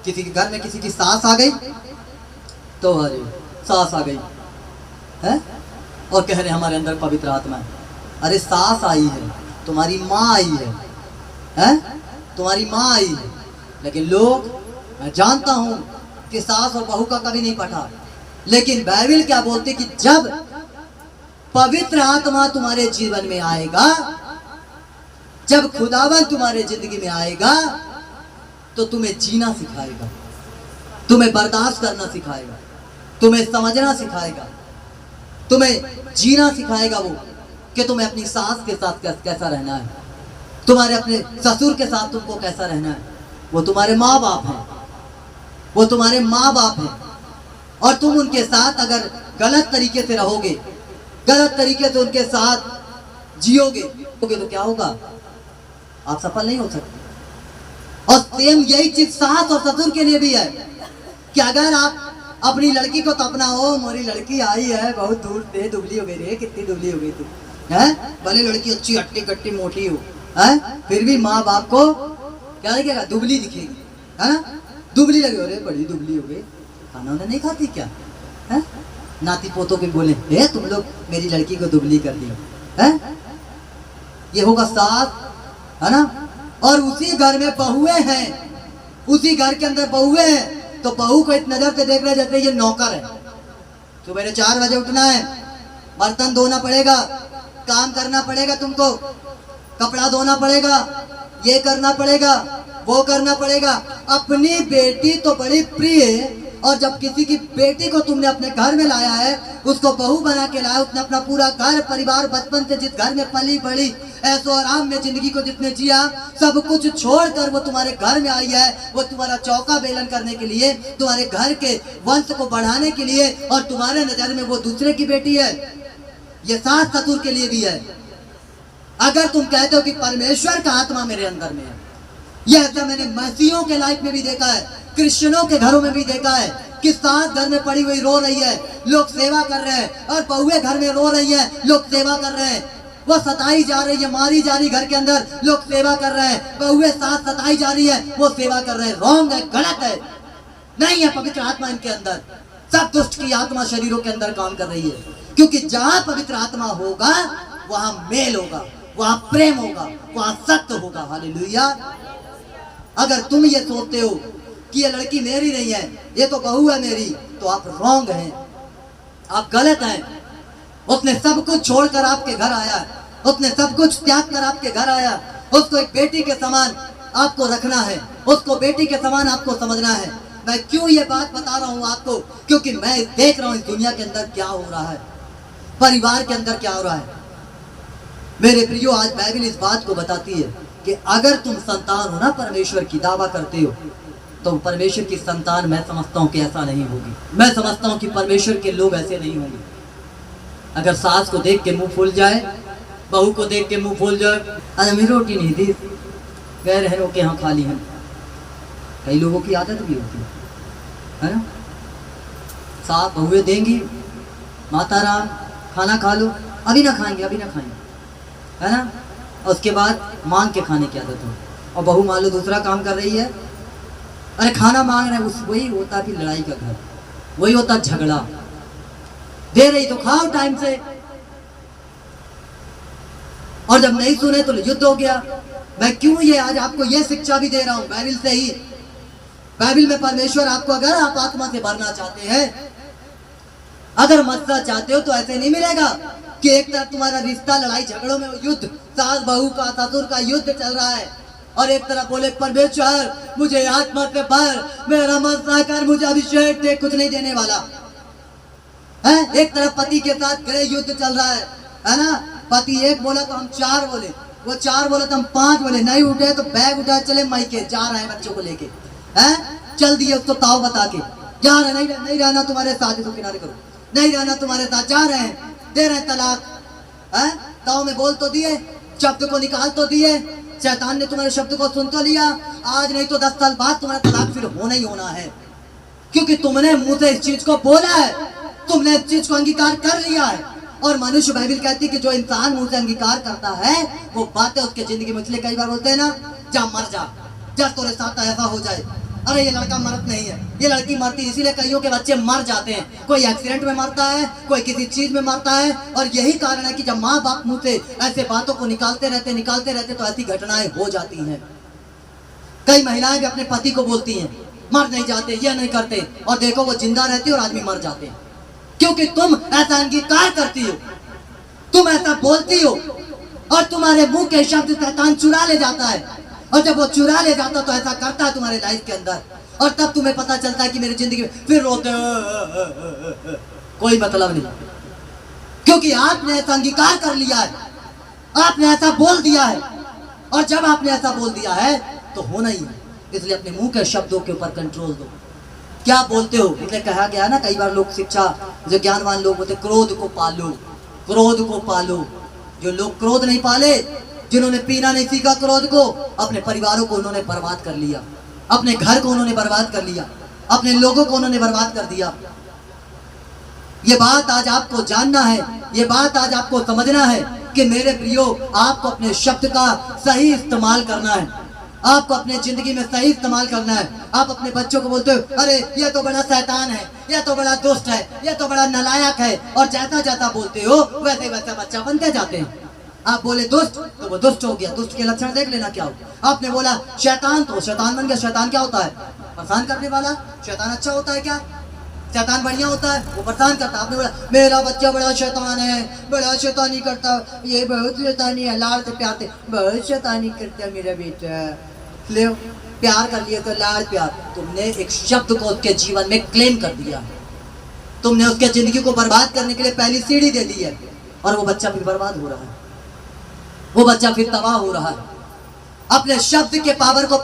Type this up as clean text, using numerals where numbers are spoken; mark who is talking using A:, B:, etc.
A: किसी के घर में किसी की सास आ गई तो अरे सास आ गई है और कह रहे हमारे अंदर पवित्र आत्मा है। अरे सास आई है, तुम्हारी माँ आई है, तुम्हारी माँ आई है। लेकिन लोग, मैं जानता हूँ कि सास और बहू का कभी नहीं पढ़ा, लेकिन बाइबल क्या बोलती कि जब पवित्र आत्मा तुम्हारे जीवन में आएगा, जब खुदावन तुम्हारे जिंदगी में आएगा तो तुम्हें जीना सिखाएगा, तुम्हें बर्दाश्त करना सिखाएगा, तुम्हें समझना सिखाएगा, तुम्हें जीना सिखाएगा। वो कि तुम्हें अपनी सास के साथ कैसा रहना है, तुम्हारे अपने ससुर के साथ तुमको कैसा रहना है। वो तुम्हारे माँ बाप हैं, वो तुम्हारे माँ बाप हैं, और तुम उनके साथ अगर गलत तरीके से रहोगे, गलत तरीके से उनके साथ जियोगे तो क्या होगा, आप सफल नहीं हो सकते। और सेम यही चीज सास और ससुर के लिए भी है कि अगर आप अपनी लड़की को तपना हो, मेरी लड़की आई है बहुत दूर से, दुबली हो गई रे, कितनी दुबली हो गई तू है, भले लड़की अच्छी हट्टी कट्टी मोटी हो है, फिर भी माँ बाप को क्या दिखेगा, दुबली दिखेगी, है ना, दुबली लगे, अरे बड़ी दुबली हो गई, खाना उन्हें नहीं खाती क्या है। नाती पोतों के बोले हे तुम लोग मेरी लड़की को दुबली कर दिया है, ये होगा सास, है ना। और उसी घर में बहुएं हैं, उसी घर के अंदर बहुएं हैं, तो बहू को इस नजर से देख रहे जैसे ये नौकर है। सुबह 4 बजे उठना है, बर्तन धोना पड़ेगा, काम करना पड़ेगा, तुमको कपड़ा धोना पड़ेगा, ये करना पड़ेगा, वो करना पड़ेगा। अपनी बेटी तो बड़ी प्रिय है, और जब किसी की बेटी को तुमने अपने घर में लाया है, उसको बहू बना के लाया, उसने अपना पूरा घर परिवार बचपन से जिस घर में पली बड़ी, ऐसो आराम में जिंदगी को जिसने जिया, सब कुछ छोड़कर वो तुम्हारे घर में आई है। वो तुम्हारा चौका बेलन करने के लिए, तुम्हारे घर के वंश को बढ़ाने के लिए, और तुम्हारे नजर में वो दूसरे की बेटी है। ये सास ससुर के लिए भी है। अगर तुम कहते हो कि परमेश्वर का आत्मा मेरे अंदर में है, यह ऐसा मैंने मसीहों के लाइफ में भी देखा है, क्रिश्चियनों के घरों में भी देखा है कि सास घर में पड़ी हुई रो रही है, लोग सेवा कर रहे हैं, और बहुएं घर में रो रही है, लोग सेवा कर रहे हैं। वो सताई जा रही है, मारी जा रही, घर के अंदर लोग सेवा कर रहे हैं, बहुएं सास सताई जा रही है, वो सेवा कर रहे हैं। रॉन्ग है, गलत है, नहीं है पवित्र आत्मा इनके अंदर। सब दुष्ट की आत्मा शरीरों के अंदर काम कर रही है, क्योंकि जहां पवित्र आत्मा होगा वहां मेल होगा, वहां प्रेम होगा, वहां सत्य होगा। हालेलुया। अगर तुम ये सोचते हो कि ये लड़की मेरी नहीं है, ये तो बहू है मेरी, तो आप रॉन्ग हैं, आप गलत हैं। उसने सब कुछ छोड़कर आपके घर आया, उसने सब कुछ त्याग कर आपके घर आया। उसको एक बेटी के समान आपको रखना है, उसको बेटी के समान आपको समझना है। मैं क्यों ये बात बता रहा हूँ आपको, क्योंकि मैं देख रहा हूँ इस दुनिया के अंदर क्या हो रहा है, परिवार के अंदर क्या हो रहा है। मेरे प्रियो, आज बाइबल इस बात को बताती है कि अगर तुम संतान हो ना परमेश्वर की, दावा करते हो, तो परमेश्वर की संतान मैं समझता हूँ कि ऐसा नहीं होगी। मैं समझता हूँ कि परमेश्वर के लोग ऐसे नहीं होंगे। अगर सास को देख के मुंह फूल जाए, बहू को देख के मुंह फूल जाए, आज हमें रोटी नहीं दी, गए रहनों के यहाँ खाली हैं। कई लोगों की आदत भी होती है ना, सास बहुएं देंगी, माता राम खाना खा लो, अभी ना खाएंगे, अभी ना खाएंगे, है ना। और उसके बाद मांग के खाने की आदत हो, और बहू मान लो दूसरा काम कर रही है, अरे खाना मांग रहे हैं, उस वही होता फिर लड़ाई का घर, वही होता झगड़ा। दे रही तो खाओ टाइम से, और जब नहीं सुने तो युद्ध हो गया। मैं क्यों ये आज आपको ये शिक्षा भी दे रहा हूं बाइबल से ही। बाइबल में परमेश्वर आपको, अगर आप आत्मा से भरना चाहते हैं, अगर मसला चाहते हो, तो ऐसे नहीं मिलेगा कि एक तरफ तुम्हारा रिश्ता लड़ाई झगड़ों में युद्ध, सास बहू का ससुर का युद्ध चल रहा है, और एक तरफ बोले परमेश्वर मुझे आत्मा से भर, मेरा मसला कर, मुझे अभिषेक दे, कुछ नहीं देने वाला है। एक तरफ पति के साथ गृह युद्ध चल रहा है ना। पति एक बोला तो हम 4 बोले, वो 4 बोले तो हम 5 बोले, नहीं उठे तो बैग उठा चले मायके, जा रहे हैं बच्चों को लेके, हैं चल दिए उसको ताव बता के, जा रहे नहीं रहना तुम्हारे साथ, इसको किनारे करो, नहीं रहना तुम्हारे साथ, जा रहे हैं, दे रहे हैं तलाक, हैं ताव में बोल तो दिए, शब्द को निकाल तो दिए, शैतान ने तुम्हारे शब्द को सुन तो लिया। आज नहीं तो 10 साल बाद तुम्हारा तलाक फिर होना ही होना है, क्योंकि तुमने मुंह से इस चीज को बोला है, तुमने इस चीज को अंगीकार कर लिया है। और मनुष्य, बाइबल कहती है कि जो इंसान मुंह से अंगीकार करता है वो बातें उसके जिंदगी में, इसलिए कई बार बोलते हैं ना, जा मर जा, जा तोरे साथ ऐसा हो जाए, अरे ये लड़का मर्द नहीं है, ये लड़की मरती, इसीलिए कईयों के बच्चे मर जाते हैं। कोई एक्सीडेंट में मरता है, कोई किसी चीज में मरता है। और यही कारण है कि जब माँ बाप मुंह से ऐसे बातों को निकालते रहते तो ऐसी घटनाएं हो जाती हैं। कई महिलाएं भी अपने पति को बोलती हैं मर नहीं जाते, ये नहीं करते, और देखो वो जिंदा रहती है और आदमी मर जाते हैं। क्योंकि तुम ऐसा अंगीकार करती हो, तुम ऐसा बोलती हो, और तुम्हारे मुंह के शब्द शैतान चुरा ले जाता है। और जब वो चुरा ले जाता तो ऐसा करता है तुम्हारे लाइफ के अंदर, और तब तुम्हें पता चलता है कि मेरी जिंदगी में फिर रोते कोई मतलब नहीं, क्योंकि आपने ऐसा अंगीकार कर लिया है, आपने ऐसा बोल दिया है। और जब आपने ऐसा बोल दिया है तो होना ही है। इसलिए अपने मुंह के शब्दों के ऊपर कंट्रोल दो। क्या बोलते हो, इसलिए कहा गया ना, कई बार लोग शिक्षा जो ज्ञानवान लोग होते, क्रोध को पालो, क्रोध को पालो। जो लोग क्रोध नहीं पाले, जिन्होंने पीना नहीं सीखा क्रोध को, अपने परिवारों को उन्होंने बर्बाद कर लिया, अपने घर को उन्होंने बर्बाद कर लिया, अपने लोगों को उन्होंने बर्बाद कर दिया। ये बात आज आपको जानना है, ये बात आज आपको समझना है कि मेरे प्रियो, आपको अपने शब्द का सही इस्तेमाल करना है, आपको अपने जिंदगी में सही इस्तेमाल करना है। आप अपने बच्चों को बोलते हो अरे ये तो बड़ा शैतान है, ये तो बड़ा दुष्ट है, ये तो बड़ा नालायक है, और जैसा जैसा बोलते हो वैसे वैसे बच्चा बनते जाते हैं। आप बोले दुष्ट तो वो दुष्ट हो गया, दुष्ट के लक्षण देख लेना क्या हो। आपने बोला शैतान तो शैतान बन गया। शैतान क्या होता है? परेशान करने वाला। शैतान अच्छा होता है क्या? शैतान बढ़िया होता है, वो परेशान करता है। आपने बोला मेरा बच्चा बड़ा शैतान है, बड़ा शैतानी करता, ये बहुत शैतानी है, लाड़ से प्यार से बहुत शैतानी करता है मेरा बेटा। ले प्यार कर लिया तो लाड़ प्यार, तुमने एक शब्द को उसके जीवन में क्लेम कर दिया, तुमने उसके जिंदगी को बर्बाद करने के लिए पहली सीढ़ी दे दी है, और वो बच्चा फिर बर्बाद हो रहा है, वो बच्चा फिर तबाह हो रहा है। अपने शब्द के पावर को